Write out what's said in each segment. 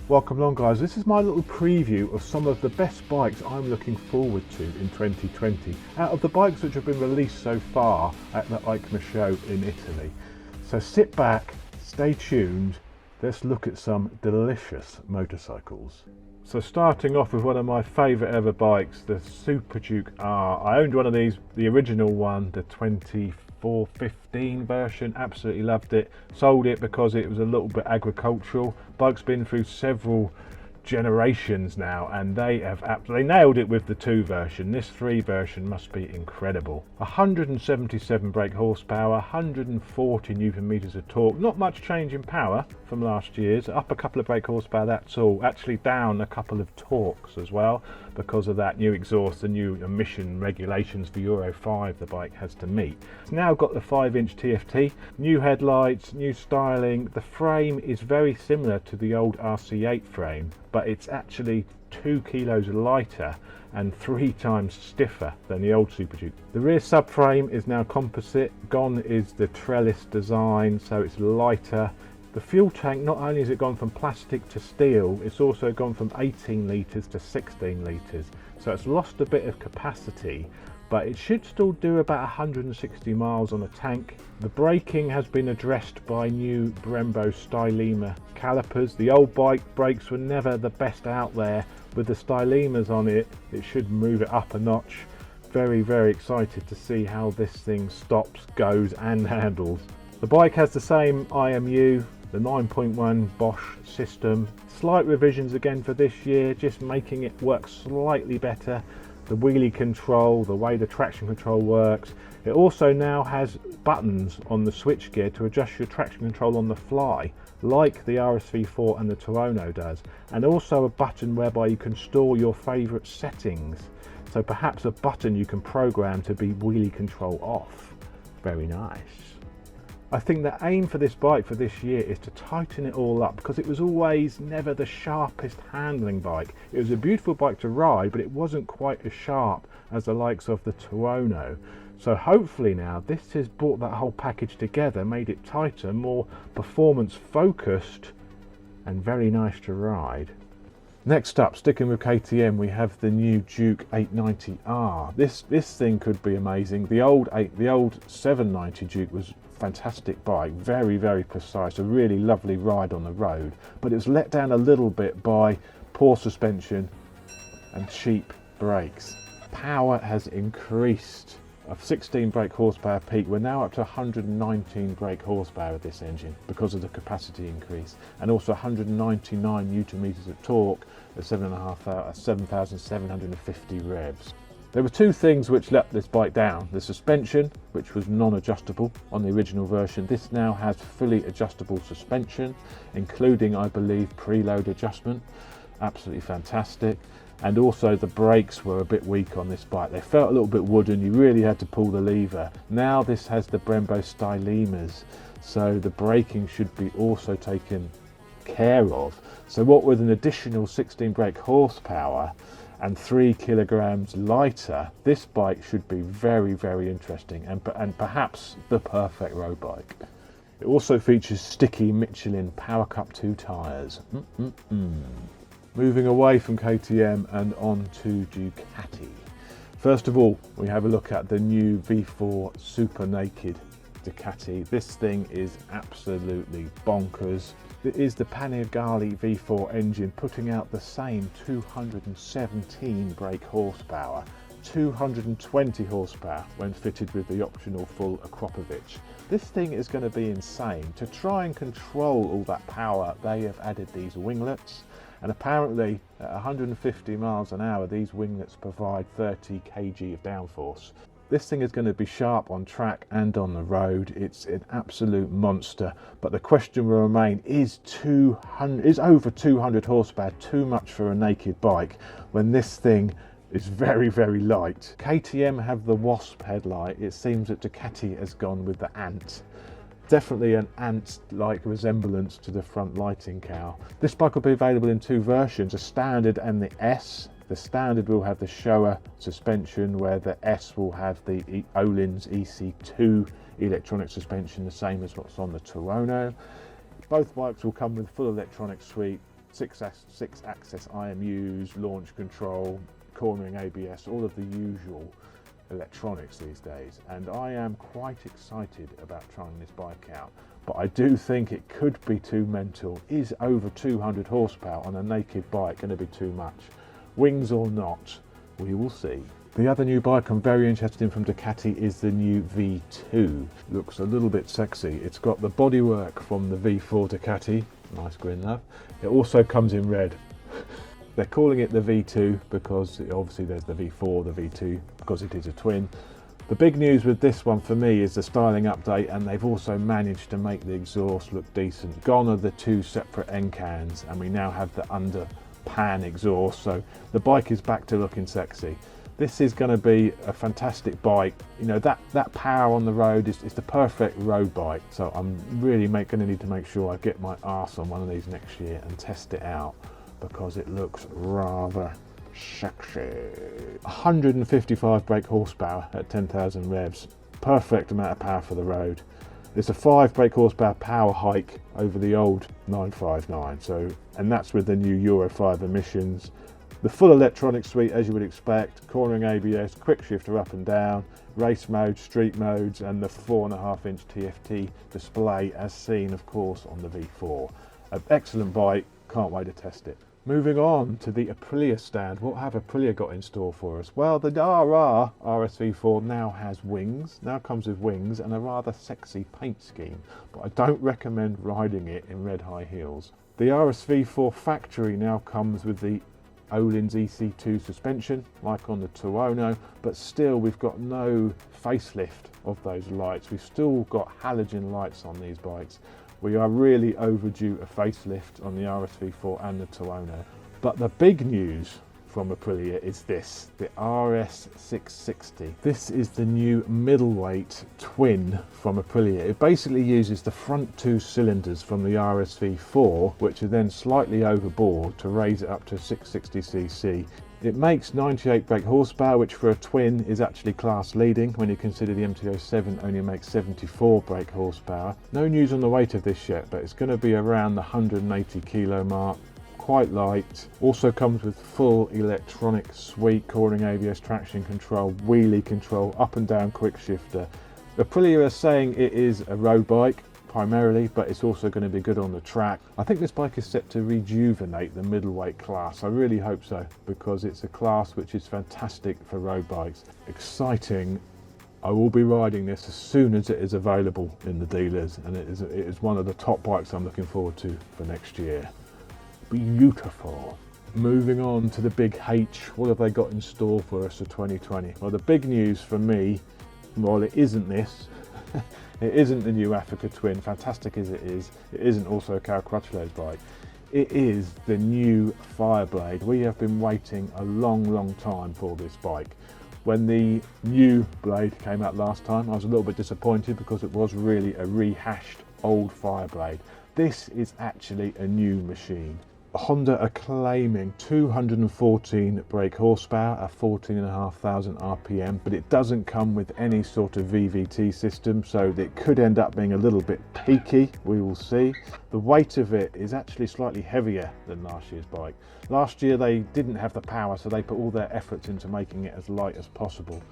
Welcome along guys, this is my little preview of some of the best bikes I'm looking forward to in 2020 out of the bikes which have been released so far at the EICMA show in Italy. So sit back, stay tuned, let's look at some delicious motorcycles. So starting off with one of my favourite ever bikes, the Super Duke R. I owned one of these, the original one, the 2415 version, absolutely loved it. Sold it because it was a little bit agricultural. Bike's been through several generations now and they have absolutely nailed it with the 2 version. This 3 version must be incredible. 177 brake horsepower, 140 newton meters of torque. Not much change in power from last year's. Up a couple of brake horsepower, that's all. Actually down a couple of torques as well because of that new exhaust, the new emission regulations for Euro 5 the bike has to meet. It's now got the 5-inch TFT, new headlights, new styling. The frame is very similar to the old RC8 frame, but it's actually 2 kilos lighter and 3 times stiffer than the old Super Duke. The rear subframe is now composite. Gone is the trellis design, so it's lighter. The fuel tank, not only has it gone from plastic to steel, it's also gone from 18 litres to 16 litres. So it's lost a bit of capacity, but it should still do about 160 miles on a tank. The braking has been addressed by new Brembo Stylema calipers. The old bike brakes were never the best out there. With the Stylemas on it, it should move it up a notch. Very, very excited to see how this thing stops, goes and handles. The bike has the same IMU, the 9.1 Bosch system. Slight revisions again for this year, just making it work slightly better. The wheelie control, the way the traction control works. It also now has buttons on the switchgear to adjust your traction control on the fly, like the RSV4 and the Tuono does, and also a button whereby you can store your favourite settings. So perhaps a button you can program to be wheelie control off. Very nice. I think the aim for this bike for this year is to tighten it all up, because it was always never the sharpest handling bike. It was a beautiful bike to ride, but it wasn't quite as sharp as the likes of the Tuono. So hopefully now this has brought that whole package together, made it tighter, more performance focused and very nice to ride. Next up, sticking with KTM, we have the new Duke 890R. This thing could be amazing. The old 790 Duke was fantastic bike, very, very precise, a really lovely ride on the road, but it was let down a little bit by poor suspension and cheap brakes. Power has increased. Of 16 brake horsepower peak, we're now up to 119 brake horsepower with this engine because of the capacity increase, and also 199 newton meters of torque at 7,750 revs. There were 2 things which let this bike down. The suspension, which was non-adjustable on the original version. This now has fully adjustable suspension, including, I believe, preload adjustment. Absolutely fantastic. And also the brakes were a bit weak on this bike. They felt a little bit wooden, you really had to pull the lever. Now this has the Brembo Stylemas, so the braking should be also taken care of. So what with an additional 16 brake horsepower and 3 kilograms lighter, this bike should be very, very interesting and perhaps the perfect road bike. It also features sticky Michelin Power Cup 2 tyres. Moving away from KTM and on to Ducati. First of all, we have a look at the new V4 Super Naked Ducati. This thing is absolutely bonkers. It is the Panigale V4 engine putting out the same 217 brake horsepower, 220 horsepower when fitted with the optional full Akropovic. This thing is going to be insane. To try and control all that power, they have added these winglets. And apparently at 150 miles an hour, these winglets provide 30 kg of downforce. This thing is going to be sharp on track and on the road. It's an absolute monster. But the question will remain, is over 200 horsepower too much for a naked bike when this thing is very, very light? KTM have the Wasp headlight. It seems that Ducati has gone with the Ant. Definitely an ant-like resemblance to the front lighting cowl. This bike will be available in 2 versions, a standard and the S. The standard will have the Showa suspension, where the S will have the Öhlins EC2 electronic suspension, the same as what's on the Tuono. Both bikes will come with full electronic suite, six-axis IMUs, launch control, cornering ABS, all of the usual electronics these days, and I am quite excited about trying this bike out. But I do think it could be too mental. Is over 200 horsepower on a naked bike going to be too much? Wings or not, we will see. The other new bike I'm very interested in from Ducati is the new V2. Looks a little bit sexy. It's got the bodywork from the V4 Ducati. Nice grin, love. It also comes in red. They're calling it the V2 because obviously there's the V4, the V2, because it is a twin. The big news with this one for me is the styling update, and they've also managed to make the exhaust look decent. Gone are the two separate end cans, and we now have the under pan exhaust, so the bike is back to looking sexy. This is going to be a fantastic bike. You know, that power on the road is the perfect road bike. So I'm really going to need to make sure I get my arse on one of these next year and test it out, because it looks rather sexy. 155 brake horsepower at 10,000 revs. Perfect amount of power for the road. It's a 5 brake horsepower power hike over the old 959. So, and that's with the new Euro 5 emissions. The full electronic suite, as you would expect, cornering ABS, quick shifter up and down, race mode, street modes, and the 4.5-inch TFT display as seen, of course, on the V4. An excellent bike, can't wait to test it. Moving on to the Aprilia stand, what have Aprilia got in store for us? Well, the RR RSV4 now has wings, now comes with wings and a rather sexy paint scheme, but I don't recommend riding it in red high heels. The RSV4 factory now comes with the Öhlins EC2 suspension, like on the Tuono, but still we've got no facelift of those lights. We've still got halogen lights on these bikes. We are really overdue a facelift on the RSV4 and the Tuono. But the big news from Aprilia is this, the RS660. This is the new middleweight twin from Aprilia. It basically uses the front two cylinders from the RSV4, which are then slightly overboard to raise it up to 660cc. It makes 98 brake horsepower, which for a twin is actually class leading when you consider the MT-07 only makes 74 brake horsepower. No news on the weight of this yet, but it's going to be around the 180 kilo mark. Quite light. Also comes with full electronic suite, cornering ABS, traction control, wheelie control, up and down quick shifter. Aprilia are saying it is a road bike primarily, but it's also going to be good on the track. I think this bike is set to rejuvenate the middleweight class. I really hope so, because it's a class which is fantastic for road bikes. Exciting. I will be riding this as soon as it is available in the dealers, and it is one of the top bikes I'm looking forward to for next year. Beautiful. Moving on to the big H, what have they got in store for us for 2020? Well, the big news for me, well, it isn't this. It isn't the new Africa Twin, fantastic as it isn't also a Carol Crutchlow's bike. It is the new Fireblade. We have been waiting a long time for this bike. When the new Blade came out last time, I was a little bit disappointed because it was really a rehashed old Fireblade. This is actually a new machine. Honda are claiming 214 brake horsepower at 14,500 RPM, but it doesn't come with any sort of VVT system, so it could end up being a little bit peaky. We will see. The weight of it is actually slightly heavier than last year's bike. Last year they didn't have the power, so they put all their efforts into making it as light as possible.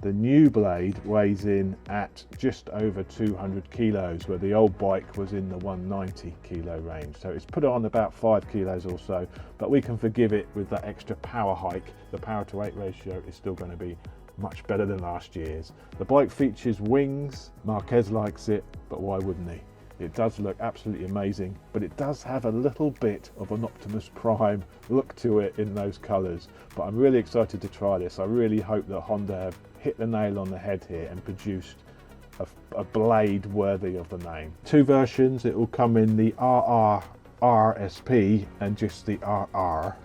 The new Blade weighs in at just over 200 kilos, where the old bike was in the 190 kilo range. So it's put on about 5 kilos or so, but we can forgive it with that extra power hike. The power to weight ratio is still going to be much better than last year's. The bike features wings. Marquez likes it, but why wouldn't he? It does look absolutely amazing, but it does have a little bit of an Optimus Prime look to it in those colours. But I'm really excited to try this. I really hope that Honda have hit the nail on the head here and produced a Blade worthy of the name. Two versions. It will come in the RR RSP and just the RR.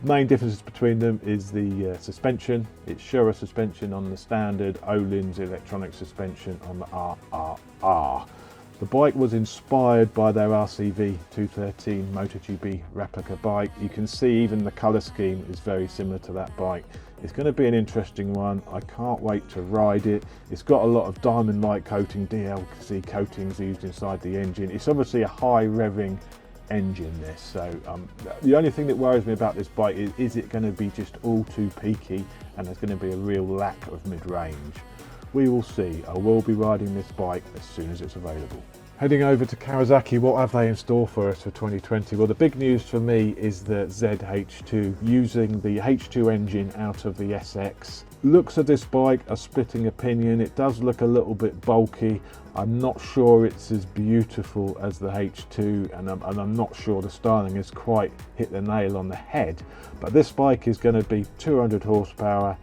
Main differences between them is the suspension. It's Shura suspension on the standard, Öhlins electronic suspension on the RRR. The bike was inspired by their RCV 213 MotoGP replica bike. You can see even the colour scheme is very similar to that bike. It's going to be an interesting one. I can't wait to ride it. It's got a lot of diamond light coating, DLC coatings used inside the engine. It's obviously a high revving engine this, so the only thing that worries me about this bike is it going to be just all too peaky and there's going to be a real lack of mid-range. We will see. I will be riding this bike as soon as it's available. Heading over to Kawasaki, what have they in store for us for 2020? Well, the big news for me is the ZH2, using the H2 engine out of the SX. Looks of this bike are splitting opinion. It does look a little bit bulky. I'm not sure it's as beautiful as the H2, and I'm not sure the styling has quite hit the nail on the head. But this bike is going to be 200 horsepower,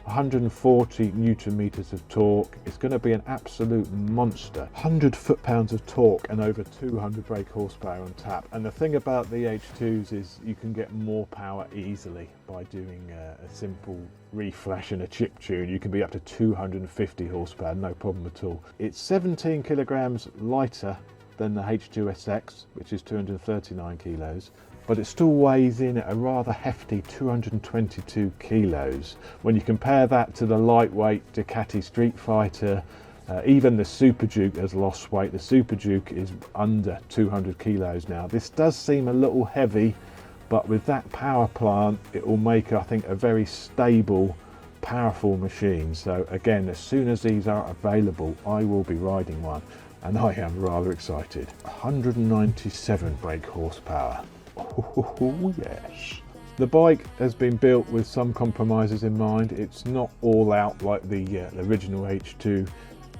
140 newton meters of torque. It's going to be an absolute monster. 100 foot-pounds of torque and over 200 brake horsepower on tap. And the thing about the H2s is you can get more power easily by doing a simple reflash and a chip tune. You can be up to 250 horsepower, no problem at all. It's 17 kilograms lighter than the H2 SX, which is 239 kilos. But it still weighs in at a rather hefty 222 kilos. When you compare that to the lightweight Ducati Street Fighter, even the Super Duke has lost weight. The Super Duke is under 200 kilos now. This does seem a little heavy, but with that power plant, it will make, I think, a very stable, powerful machine. So again, as soon as these are available, I will be riding one, and I am rather excited. 197 brake horsepower. Oh yes. The bike has been built with some compromises in mind. It's not all out like the original H2.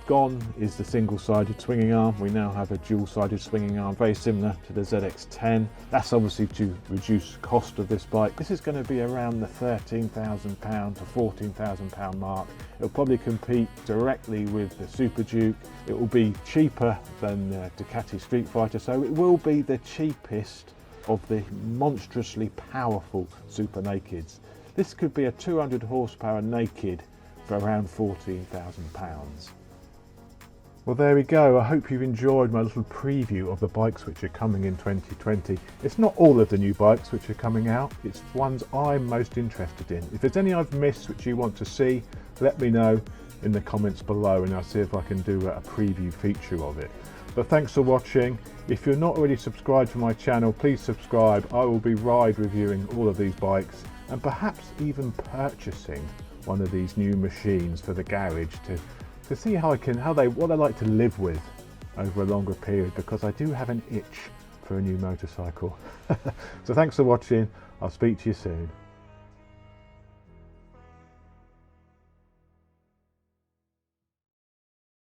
Gone is the single-sided swinging arm. We now have a dual-sided swinging arm, very similar to the ZX10. That's obviously to reduce cost of this bike. This is going to be around the £13,000 to £14,000 mark. It'll probably compete directly with the Super Duke. It will be cheaper than the Ducati Street Fighter, so it will be the cheapest of the monstrously powerful super nakeds. This could be a 200 horsepower naked for around £14,000. Well, there we go. I hope you've enjoyed my little preview of the bikes which are coming in 2020. It's not all of the new bikes which are coming out, it's ones I'm most interested in. If there's any I've missed which you want to see, let me know in the comments below and I'll see if I can do a preview feature of it. But thanks for watching. If you're not already subscribed to my channel, please subscribe. I will be ride reviewing all of these bikes and perhaps even purchasing one of these new machines for the garage to see what I like to live with over a longer period, because I do have an itch for a new motorcycle. So thanks for watching. I'll speak to you soon.